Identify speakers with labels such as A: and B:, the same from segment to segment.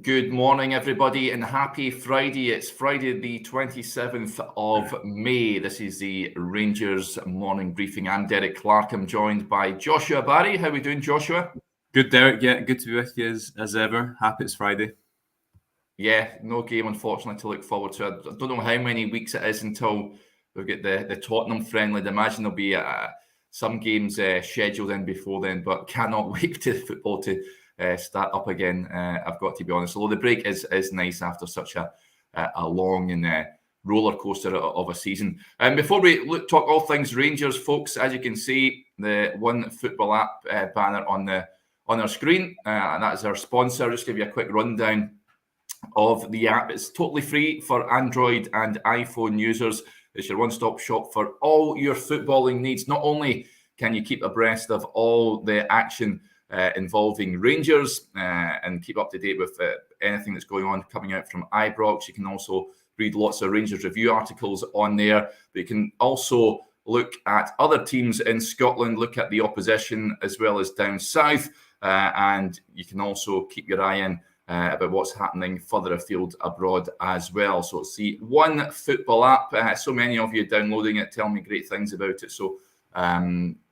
A: Good morning, everybody, and happy Friday. It's Friday, the 27th of May. This is the Rangers morning briefing. I'm Derek Clark. I'm joined by Joshua Barry. How are we doing, Joshua?
B: Good, Derek. Yeah, good to be with you as ever. Happy it's Friday.
A: Yeah, no game, unfortunately, to look forward to. I don't know how many weeks it is until we get the Tottenham friendly. I'd imagine there'll be some games scheduled in before then, but cannot wait to football to start up again. I've got to be honest. Although the break is nice after such a long and roller coaster of a season. And before we talk all things Rangers, folks, as you can see, the One Football app banner on our screen, and that is our sponsor. I'll just give you a quick rundown of the app. It's totally free for Android and iPhone users. It's your one-stop shop for all your footballing needs. Not only can you keep abreast of all the action involving Rangers and keep up to date with anything that's going on coming out from Ibrox, you can also read lots of Rangers review articles on there. But you can also look at other teams in Scotland, look at the opposition as well as down south, and you can also keep your eye in about what's happening further afield abroad as well. So it's the One Football app. So many of you downloading it, tell me great things about it. So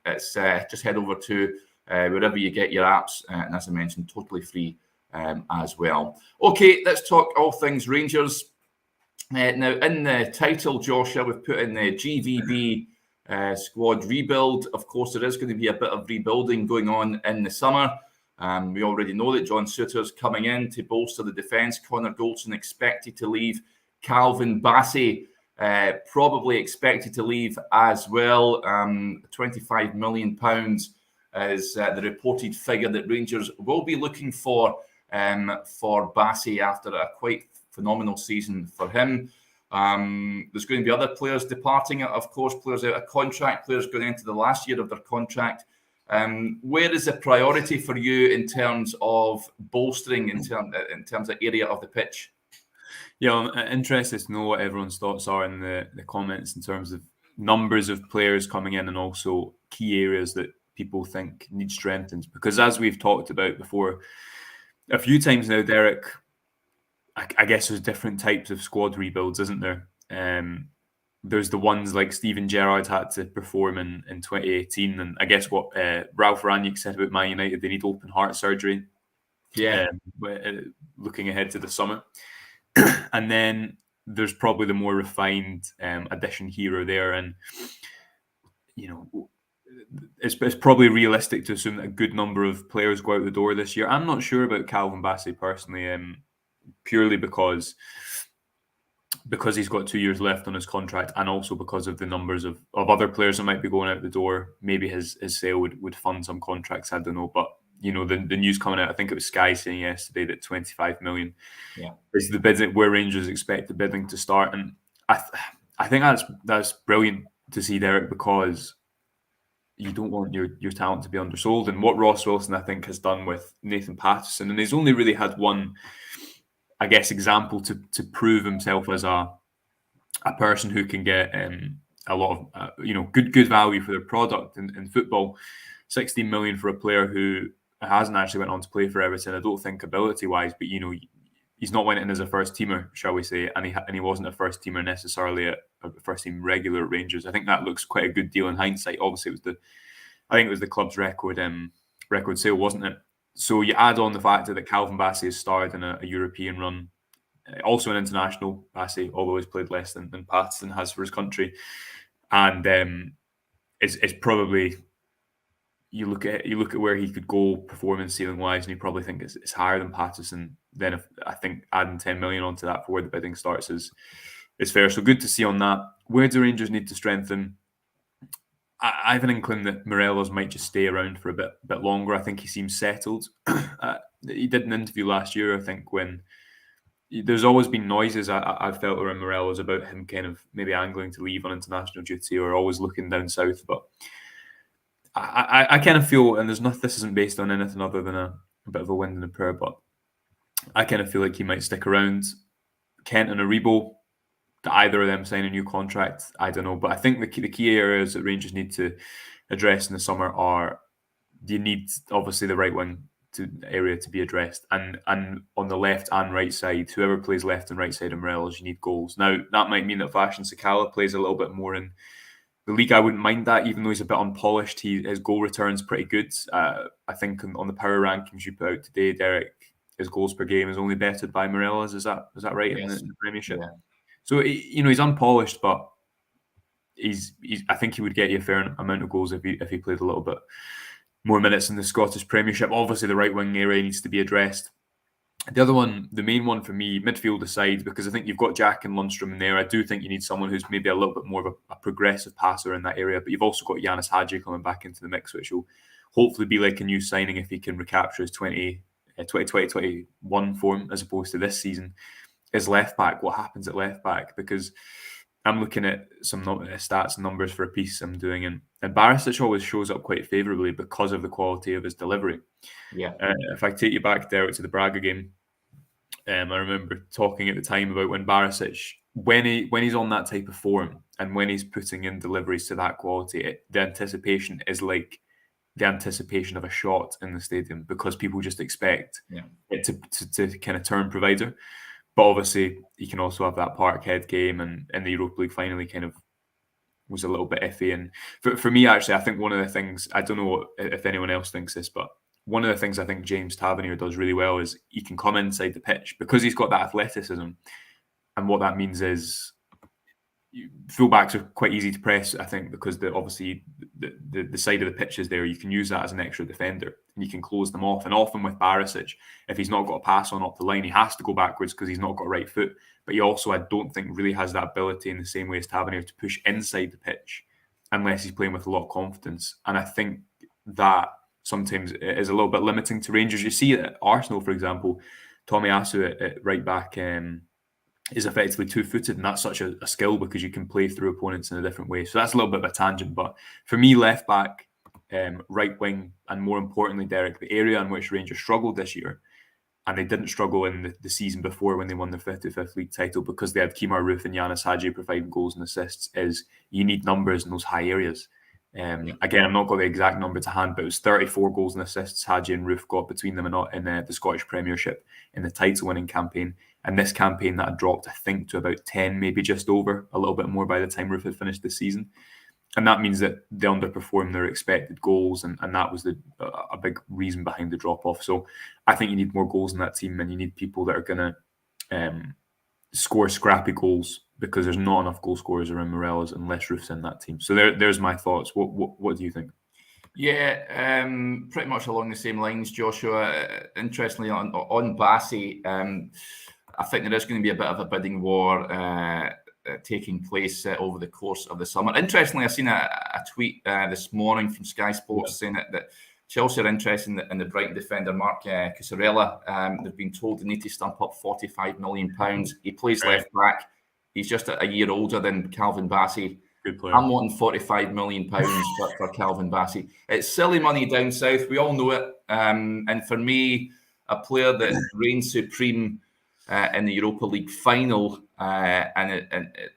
A: it's just head over to wherever you get your apps, and as I mentioned, totally free as well. Okay, let's talk all things Rangers. Now, in the title, Joshua, we've put in the GvB squad rebuild. Of course, there is going to be a bit of rebuilding going on in the summer. We already know that John Souttar's coming in to bolster the defence. Connor Goldson expected to leave. Calvin Bassey probably expected to leave as well. £25 million is the reported figure that Rangers will be looking for Bassey after a quite phenomenal season for him. There's going to be other players departing, of course, players out of contract, players going into the last year of their contract. Where is the priority for you in terms of bolstering in terms of area of the pitch?
B: Yeah, I'm interested to know what everyone's thoughts are in the comments in terms of numbers of players coming in and also key areas that people think need strengthened. Because as we've talked about before a few times now, Derek, I guess there's different types of squad rebuilds, isn't there? There's the ones like Steven Gerrard had to perform in 2018. And I guess what Ralph Rangnick said about Man United, they need open heart surgery.
A: Yeah.
B: Looking ahead to the summer. And then there's probably the more refined addition here or there. And, you know, it's probably realistic to assume that a good number of players go out the door this year. I'm not sure about Calvin Bassey personally, purely because he's got 2 years left on his contract, and also because of the numbers of other players that might be going out the door. Maybe his sale would fund some contracts, I don't know. But, you know, the news coming out, I think it was Sky saying yesterday that 25 million is the bid where Rangers expect the bidding to start. And I think that's brilliant to see, Derek, because you don't want your talent to be undersold. And what Ross Wilson, I think, has done with Nathan Patterson, and he's only really had one, I guess, example to prove himself as a person who can get a lot of good value for their product in football. 16 million for a player who hasn't actually went on to play for Everton. I don't think ability wise, but he's not went in as a first teamer, shall we say, and he wasn't a first teamer necessarily at a first team regular at Rangers. I think that looks quite a good deal in hindsight. Obviously, it was the club's record sale, wasn't it? So you add on the fact that Calvin Bassey has starred in a European run, also an international Bassey, although he's played less than Patterson has for his country, and it's probably you look at where he could go performance ceiling wise, and you probably think it's higher than Patterson. Then I think adding 10 million onto that for where the bidding starts is fair. So good to see on that. Where do Rangers need to strengthen? I have an inkling that Morelos might just stay around for a bit longer. I think he seems settled. He did an interview last year, I think, when there's always been noises I've felt around Morelos about him kind of maybe angling to leave on international duty or always looking down south. But I kind of feel, and this isn't based on anything other than a bit of a wind in a prayer, but I kind of feel like he might stick around. Kent and Aribo, either of them sign a new contract, I don't know. But I think the key areas that Rangers need to address in the summer are, you need obviously the right wing area to be addressed. And on the left and right side, whoever plays left and right side of Morelos, you need goals. Now that might mean that Fashion Sakala plays a little bit more in the league. I wouldn't mind that, even though he's a bit unpolished. His goal return's pretty good. I think on the power rankings you put out today, Derek, his goals per game is only bettered by Morelos. Is that right?
A: Yes.
B: In the Premiership?
A: Yeah.
B: So he's unpolished, but he's I think he would get you a fair amount of goals if he played a little bit more minutes in the Scottish Premiership. Obviously, the right wing area needs to be addressed. The other one, the main one for me, midfield aside, because I think you've got Jack and Lundstrom in there. I do think you need someone who's maybe a little bit more of a progressive passer in that area. But you've also got Yanis Hadji coming back into the mix, which will hopefully be like a new signing if he can recapture his 2021 form as opposed to this season. Is left back. What happens at left back? Because I'm looking at some stats and numbers for a piece I'm doing, and Barisic always shows up quite favourably because of the quality of his delivery.
A: Yeah.
B: If I take you back there to the Braga game, I remember talking at the time about when Barisic, when he's on that type of form and when he's putting in deliveries to that quality, the anticipation is like the anticipation of a shot in the stadium because people just expect it to kind of turn provider. But obviously, he can also have that Parkhead game, and in the Europa League finally kind of was a little bit iffy. And for me, actually, I think one of the things, I don't know if anyone else thinks this, but one of the things I think James Tavernier does really well is he can come inside the pitch because he's got that athleticism. And what that means is fullbacks are quite easy to press, I think, because obviously the side of the pitch is there. You can use that as an extra defender and you can close them off. And often with Barisic, if he's not got a pass on up the line, he has to go backwards because he's not got a right foot. But he also, I don't think, really has that ability in the same way as Tavernier to push inside the pitch unless he's playing with a lot of confidence. And I think that sometimes it is a little bit limiting to Rangers. You see it at Arsenal, for example, Tommy Asu at right back is effectively two-footed, and that's such a skill because you can play through opponents in a different way. So that's a little bit of a tangent, but for me, left back, right wing, and more importantly, Derek, the area in which Rangers struggled this year, and they didn't struggle in the season before when they won their 55th league title because they had Kemar Roofe and Yanis Hadji providing goals and assists, is you need numbers in those high areas. Again, I'm not got the exact number to hand, but it was 34 goals and assists Hadji and Roofe got between them in the Scottish Premiership in the title-winning campaign. And this campaign that had dropped, I think, to about 10, maybe just over, a little bit more by the time Roofe had finished the season. And that means that they underperformed their expected goals, and that was a big reason behind the drop-off. So I think you need more goals in that team, and you need people that are going to score scrappy goals because there's not enough goal scorers around Morelos unless Roofe's in that team. So there's my thoughts. What do you think?
A: Yeah, pretty much along the same lines, Joshua. Interestingly, on Bassey, I think there is going to be a bit of a bidding war taking place over the course of the summer. Interestingly, I've seen a tweet this morning from Sky Sports saying that Chelsea are interested in the Brighton defender Mark Cucurella. They've been told they need to stump up £45 million. He plays left back. He's just a year older than Calvin Bassey.
B: Good player.
A: I'm wanting £45 million for Calvin Bassey. It's silly money down south. We all know it. And for me, a player that reigns supreme in the Europa League final, and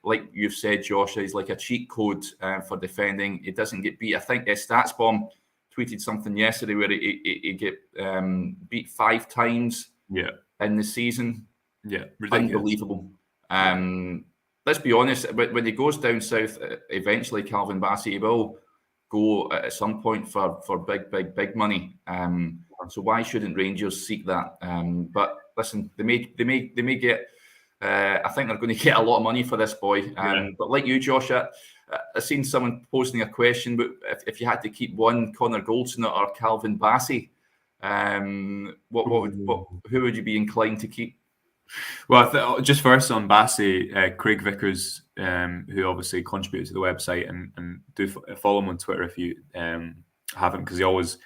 A: like you've said, Josh, he's like a cheat code for defending. He doesn't get beat. I think StatsBomb tweeted something yesterday where he get beat 5 times in the season.
B: Yeah, ridiculous.
A: Unbelievable. Let's be honest, when he goes down south, eventually Calvin Bassey will go at some point for big money. So why shouldn't Rangers seek that? But listen, they may get. I think they're going to get a lot of money for this boy. But like you, Josh, I've seen someone posting a question. But if you had to keep one, Connor Goldson or Calvin Bassey, who would you be inclined to keep?
B: Well, just first on Bassey, Craig Vickers, who obviously contributed to the website, and do follow him on Twitter if you haven't, because he always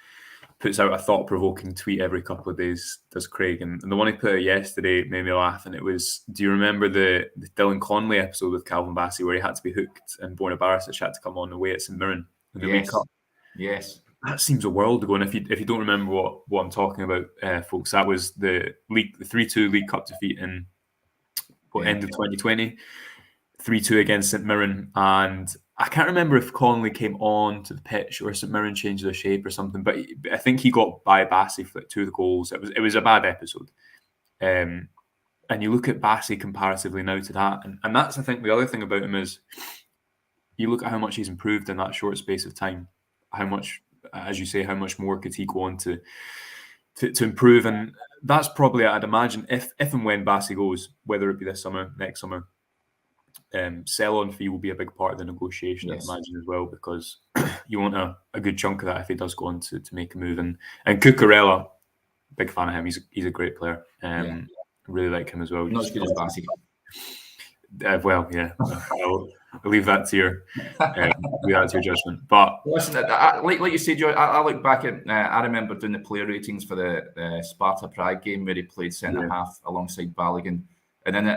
B: puts out a thought-provoking tweet every couple of days, does Craig. And the one he put out yesterday made me laugh, and it was, do you remember the Dylan Conley episode with Calvin Bassey where he had to be hooked and Borna Barisic had to come on away at St Mirren in the League Cup?
A: Yes.
B: That seems a world ago, and if you don't remember what I'm talking about, folks, that was the 3-2 League Cup defeat in end of 2020, 3-2 against St Mirren, and I can't remember if Connolly came on to the pitch or St Mirren changed their shape or something, but I think he got by Bassey for 2 of the goals. It was a bad episode. And you look at Bassey comparatively now to that, and that's, I think, the other thing about him is you look at how much he's improved in that short space of time. How much, as you say, how much more could he go on to improve? And that's probably, I'd imagine, if and when Bassey goes, whether it be this summer, next summer, sell-on fee will be a big part of the negotiation, yes. I'd imagine, as well, because you want a good chunk of that if he does go on to make a move. And Cucurella, big fan of him. He's a great player. Really like him as well.
A: Not as good as Bassey.
B: Well, yeah, I'll leave that to your judgment. But
A: listen, like you said, Joe, I look back at. I remember doing the player ratings for the Sparta Prague game where he played centre half alongside Balogun, and then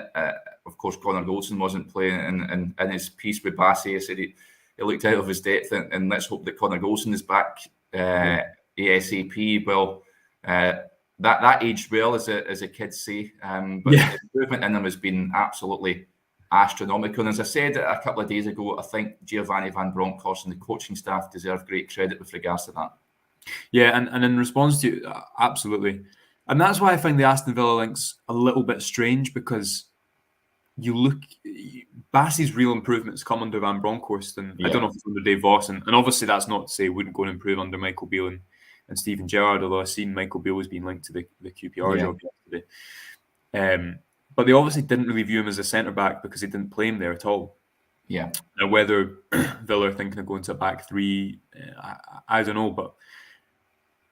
A: of course Connor Goldson wasn't playing. And in his piece with Bassey, he said he looked out of his depth, and let's hope that Connor Goldson is back ASAP. Well, that aged well, as the kids say, but the improvement in him has been absolutely astronomical. And as I said a couple of days ago, I think Giovanni Van Bronckhorst and the coaching staff deserve great credit with regards to that.
B: Yeah, and in response to you, absolutely. And that's why I find the Aston Villa links a little bit strange, because you look, Bassey's real improvements come under Van Bronckhorst, and I don't know if it's under Dave Voss, and obviously that's not to say he wouldn't go and improve under Michael Beale and Stephen Gerrard, although I've seen Michael Beale has been linked to the QPR job yesterday. But they obviously didn't really view him as a centre-back because he didn't play him there at all.
A: Yeah.
B: Now, whether Villa are thinking of going to a back three, I don't know. But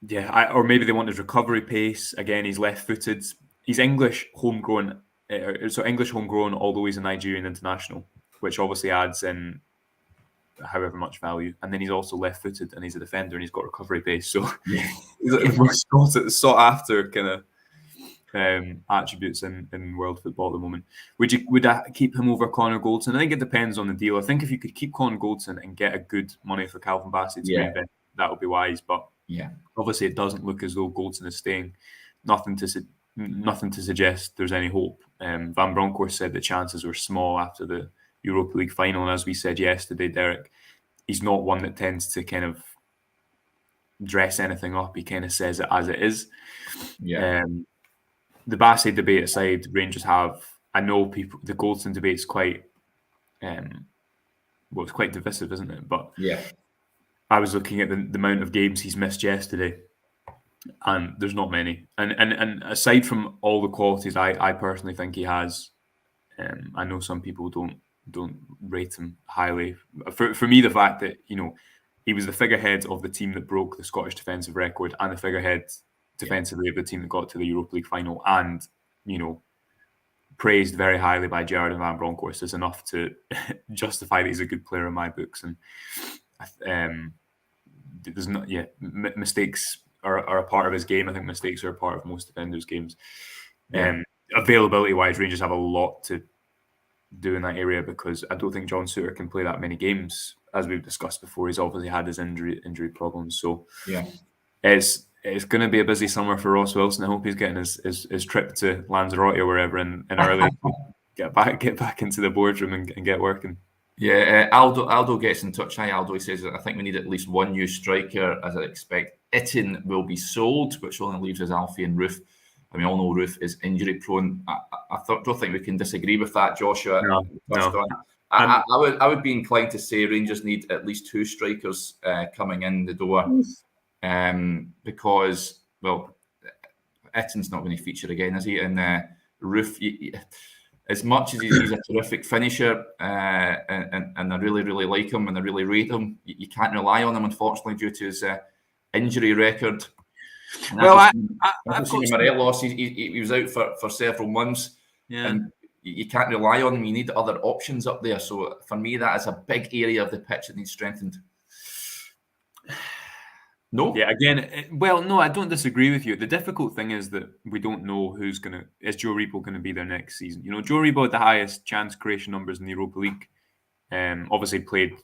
B: yeah, or maybe they want his recovery pace. Again, he's left-footed. He's English homegrown, although he's a Nigerian international, which obviously adds in however much value. And then he's also left-footed and he's a defender and he's got recovery pace. So he's like the most sought-after kind of attributes in world football at the moment. Would I keep him over Connor Goldson? I think it depends on the deal. I think if you could keep Connor Goldson and get a good money for Calvin Bassey to reinvest, that would be wise. But obviously it doesn't look as though Goldson is staying. Nothing to suggest there's any hope. Van Bronckhorst said the chances were small after the Europa League final, and as we said yesterday, Derek, he's not one that tends to kind of dress anything up. He kind of says it as it is. The Bassey debate aside, Rangers have, I know people, the Goldson debate's quite, it's quite divisive, isn't it? But I was looking at the amount of games he's missed yesterday, and there's not many. And aside from all the qualities I personally think he has, I know some people don't rate him highly. For me, the fact that, he was the figurehead of the team that broke the Scottish defensive record and the figurehead defensively of the team that got to the Europa League final, and praised very highly by Gerrard and Van Bronckhorst is enough to justify that he's a good player in my books. And there's not mistakes are a part of his game. I think mistakes are a part of most defenders' games. Availability wise, Rangers have a lot to do in that area, because I don't think John Souttar can play that many games, as we've discussed before. He's obviously had his injury problems, so it's going to be a busy summer for Ross Wilson. I hope he's getting his trip to Lanzarote or wherever in early. get back into the boardroom and get working.
A: Aldo gets in touch. Hi, Aldo. He says, I think we need at least one new striker, as I expect Itten will be sold, which only leaves us Alfie and Roof. I mean, all know Roof is injury prone. I don't think we can disagree with that, Joshua.
B: No.
A: I would be inclined to say Rangers need at least two strikers coming in the door. Because, well, Itten's not going to feature again, is he? And Roof, as much as he's a terrific finisher, and I really, really like him and I really rate him, you can't rely on him, unfortunately, due to his injury record.
B: Well,
A: I've seen him at loss. He was out for several months, and you can't rely on him. You need other options up there. So for me, that is a big area of the pitch that needs strengthened. No.
B: Yeah, again, no, I don't disagree with you. The difficult thing is that we don't know is Joe Rebo going to be there next season. Joe Rebo had the highest chance creation numbers in the Europa League. Obviously played,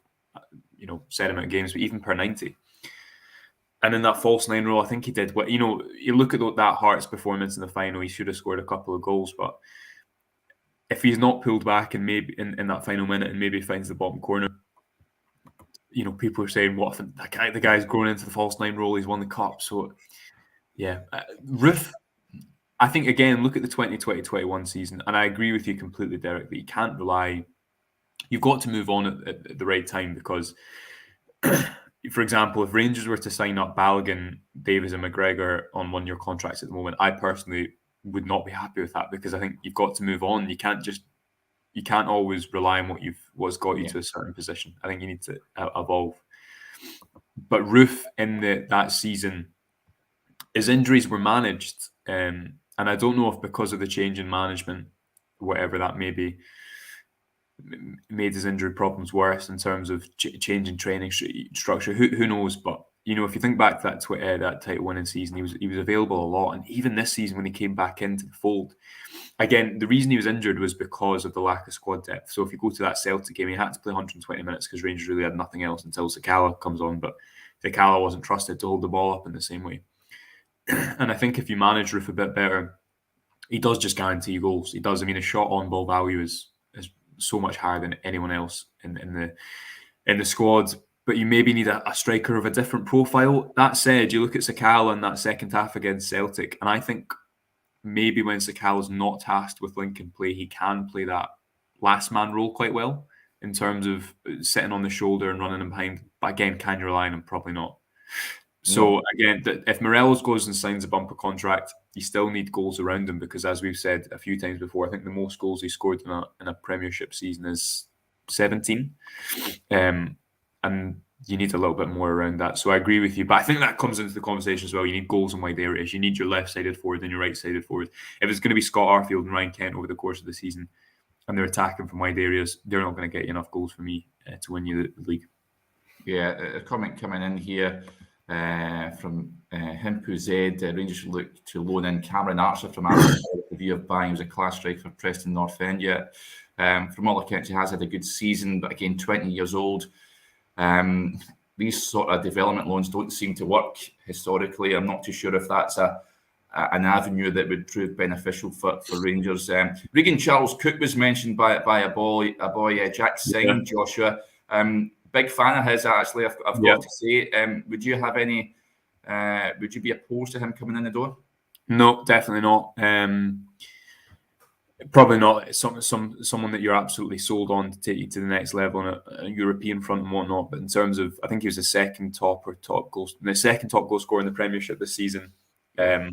B: set amount of games, but even per 90. And in that false nine role, I think he did what, you look at that Hearts performance in the final, he should have scored a couple of goals. But if he's not pulled back and maybe in that final minute and maybe finds the bottom corner, people are saying, what if the guy's grown into the false nine role, he's won the cup. So, yeah. Roof, I think, again, look at the 2020-21 season, and I agree with you completely, Derek, that you can't rely. You've got to move on at the right time because, for example, if Rangers were to sign up Balogun, Davies and McGregor on one-year contracts at the moment, I personally would not be happy with that because I think you've got to move on. You can't always rely on what's got you to a certain position. I think you need to evolve. But Roof in that season, his injuries were managed, and I don't know if because of the change in management, whatever that may be, made his injury problems worse in terms of changing training structure. Who knows? But if you think back to that title-winning season, he was available a lot, and even this season when he came back into the fold, again, the reason he was injured was because of the lack of squad depth. So if you go to that Celtic game, he had to play 120 minutes because Rangers really had nothing else until Sakala comes on, but Sakala wasn't trusted to hold the ball up in the same way. And I think if you manage Roof a bit better, he does just guarantee you goals. He does. I mean, his shot on ball value is so much higher than anyone else in the squad. But you maybe need a striker of a different profile. That said, you look at Sakala in that second half against Celtic, and I think maybe when Sakala's not tasked with Lincoln play, he can play that last man role quite well in terms of sitting on the shoulder and running in behind. But again, can you rely on him? Probably not. So again, if Morelos goes and signs a bumper contract, you still need goals around him because, as we've said a few times before, I think the most goals he scored in a Premiership season is 17, and you need a little bit more around that. So I agree with you, but I think that comes into the conversation as well. You need goals in wide areas. You need your left-sided forward and your right-sided forward. If it's going to be Scott Arfield and Ryan Kent over the course of the season, and they're attacking from wide areas, they're not going to get you enough goals for me to win you the league.
A: Yeah, a comment coming in here. From Himpu Z, Rangers should look to loan in Cameron Archer from Arsenal with the view of buying. He was a class striker for Preston North End. Yeah, from all accounts, he has had a good season, but again, 20 years old. These sort of development loans don't seem to work historically. I'm not too sure if that's an avenue that would prove beneficial for Rangers. Regan Charles Cook was mentioned by a boy Jack Syme, Joshua. Big fan of his, actually. I've got to say. Would you have any? Would you be opposed to him coming in the door?
B: No, definitely not. Probably not. Someone that you're absolutely sold on to take you to the next level on a European front and whatnot. But in terms of, I think he was the second top goal scorer in the Premiership this season. I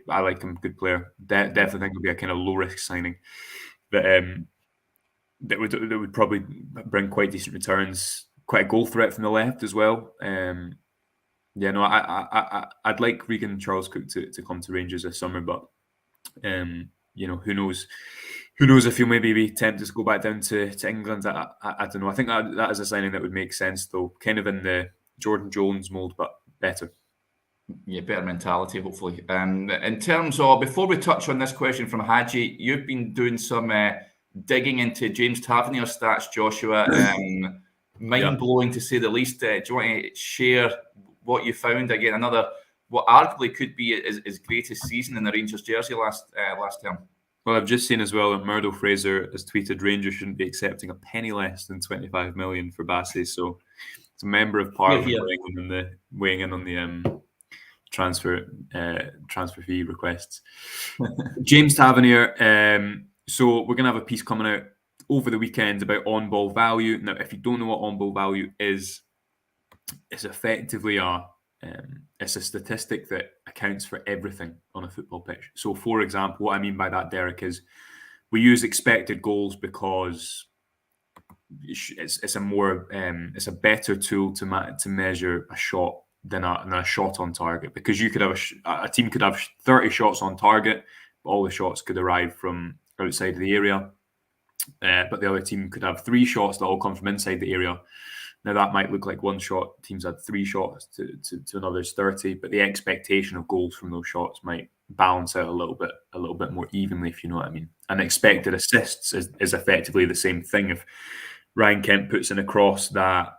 B: like him. Good player. Definitely think he'll be a kind of low risk signing. But that would probably bring quite decent returns. Quite a goal threat from the left as well. I'd like Regan Charles Cook to come to Rangers this summer, but who knows? Who knows if he'll maybe be tempted to go back down to England? I don't know. I think that is a signing that would make sense, though. Kind of in the Jordan Jones mould, but better.
A: Yeah, better mentality, hopefully. In terms of, before we touch on this question from Haji, you've been doing some digging into James Tavernier's stats, Joshua. Mind-blowing to say the least. Do you want to share what you found? Again, another, what arguably could be his greatest season in the Rangers jersey last term.
B: Well, I've just seen as well that Murdo Fraser has tweeted Rangers shouldn't be accepting a penny less than 25 million for Bassey. So it's a member of Parliament weighing in on the transfer fee requests. James Tavernier. So we're going to have a piece coming out over the weekend about on-ball value. Now, if you don't know what on-ball value is, it's effectively it's a statistic that accounts for everything on a football pitch. So, for example, what I mean by that, Derek, is we use expected goals because it's a better tool to measure a shot than a shot on target, because you could have a team could have 30 shots on target, but all the shots could arrive from outside of the area. But the other team could have 3 shots that all come from inside the area. Now that might look like one shot. Teams had 3 shots to another's 30, but the expectation of goals from those shots might balance out a little bit more evenly, if you know what I mean. And expected assists is effectively the same thing. If Ryan Kent puts in a cross that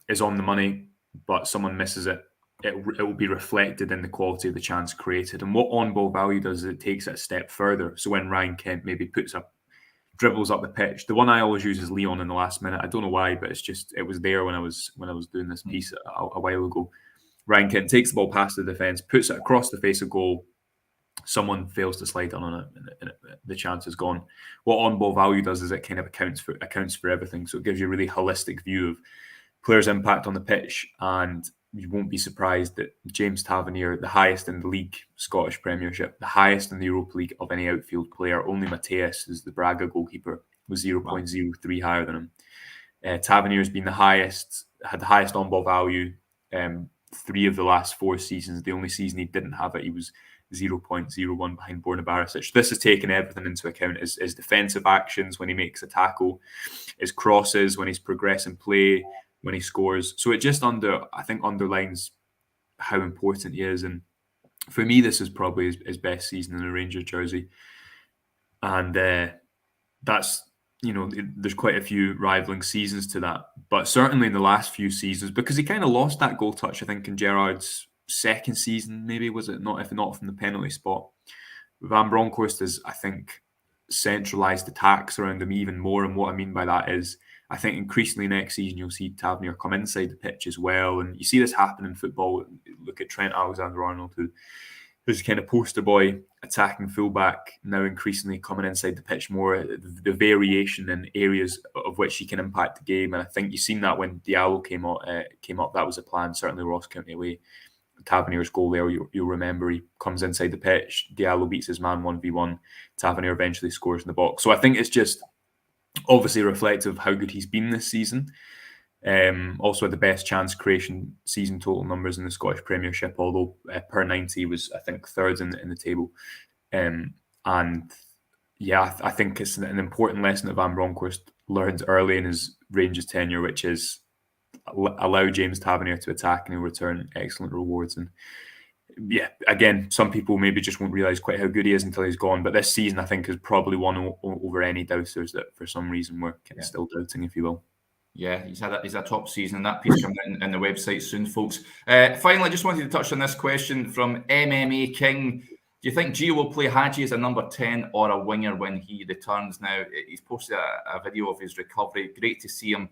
B: is on the money, but someone misses it, it will be reflected in the quality of the chance created. And what on-ball value does is it takes it a step further. So when Ryan Kent maybe puts up dribbles up the pitch. The one I always use is Leon in the last minute. I don't know why, but it was there when I was doing this piece a while ago. Ryan Kent takes the ball past the defence, puts it across the face of goal. Someone fails to slide on it, and the chance is gone. What on-ball value does is it kind of accounts for everything. So it gives you a really holistic view of players' impact on the pitch, and you won't be surprised that James Tavernier, the highest in the league, Scottish Premiership, the highest in the Europa League of any outfield player. Only Mateus, who's the Braga goalkeeper, was 0.03 higher than him. Tavernier has been had the highest on-ball value 3 of the last 4 seasons. The only season he didn't have it, he was 0.01 behind Borna Barisic. This has taken everything into account: his defensive actions when he makes a tackle, his crosses when he's progressing play, when he scores. So it just underlines how important he is. And for me, this is probably his best season in a Rangers jersey. And that's, there's quite a few rivaling seasons to that. But certainly in the last few seasons, because he kind of lost that goal touch, I think, in Gerrard's second season, maybe, was it not, if not from the penalty spot. Van Bronckhorst has, I think, centralised attacks around him even more. And what I mean by that is, I think increasingly next season you'll see Tavernier come inside the pitch as well. And you see this happen in football. Look at Trent Alexander-Arnold, who's kind of poster boy attacking fullback, now increasingly coming inside the pitch more. The variation in areas of which he can impact the game. And I think you've seen that when Diallo came up. That was a plan, certainly Ross County away. Tavernier's goal there, you'll remember, he comes inside the pitch, Diallo beats his man 1v1, Tavernier eventually scores in the box. So I think it's just obviously reflective of how good he's been this season. Also had the best chance creation season total numbers in the Scottish Premiership, although per 90 was, I think, third in the table. And yeah, I think it's an important lesson that Van Bronckhorst learned early in his Rangers tenure, which is allow James Tavernier to attack and he'll return excellent rewards. And yeah, again, some people maybe just won't realise quite how good he is until he's gone. But this season, I think, is probably won over any doubters that for some reason were still doubting, if you will.
A: Yeah, he's a top season, and that piece coming in the website soon, folks. Finally, I just wanted to touch on this question from MMA King. Do you think Gio will play Hadji as a number 10 or a winger when he returns? Now, he's posted a video of his recovery. Great to see him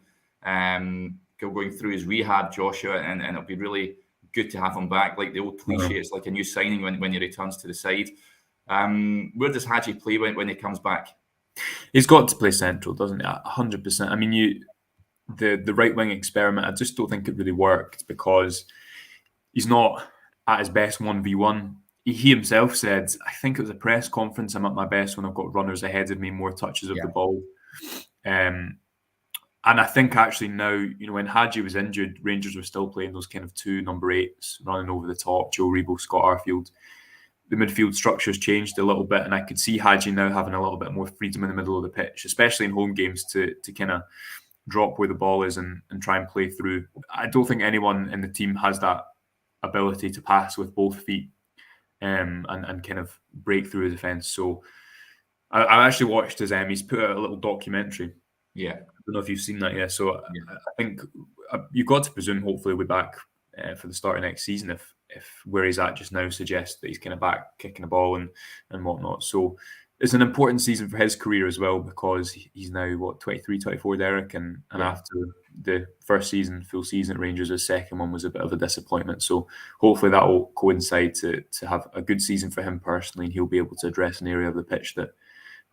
A: going through his rehab, Joshua, and it'll be really good to have him back. Like the old cliche, it's like a new signing when he returns to the side. Where does Hadji play when he comes back?
B: He's got to play central, doesn't he? 100%. I mean, the right wing experiment, I just don't think it really worked because he's not at his best 1v1. He himself said, I think it was a press conference, I'm at my best when I've got runners ahead of me, more touches of the ball. And I think actually now, when Hadji was injured, Rangers were still playing those kind of 2 number 8s running over the top, Joe Rebo, Scott Arfield. The midfield structure's changed a little bit, and I could see Hadji now having a little bit more freedom in the middle of the pitch, especially in home games, to kind of drop where the ball is and try and play through. I don't think anyone in the team has that ability to pass with both feet and kind of break through a defence. So I actually watched he's put out a little documentary.
A: Yeah.
B: I don't know if you've seen that yet. So I think you've got to presume hopefully we'll be back for the start of next season if where he's at just now suggests that he's kind of back kicking the ball and whatnot. So it's an important season for his career as well because he's now, 23, 24, Derek, and after the first season, full season at Rangers, his second one was a bit of a disappointment. So hopefully that will coincide to have a good season for him personally, and he'll be able to address an area of the pitch that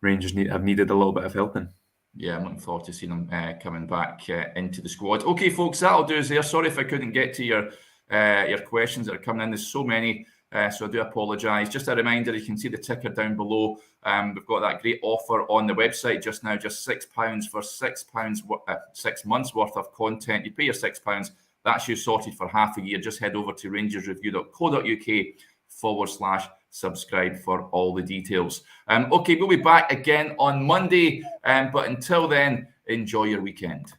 B: Rangers have needed a little bit of help in.
A: Yeah, I'm looking forward to seeing him coming back into the squad. Okay, folks, that'll do us there. Sorry if I couldn't get to your questions that are coming in. There's so many, so I do apologise. Just a reminder, you can see the ticker down below. We've got that great offer on the website just now, just £6 for £6, 6 months worth of content. You pay your £6, that's you sorted for half a year. Just head over to rangersreview.co.uk/subscribe for all the details. Okay, we'll be back again on Monday, but until then, enjoy your weekend.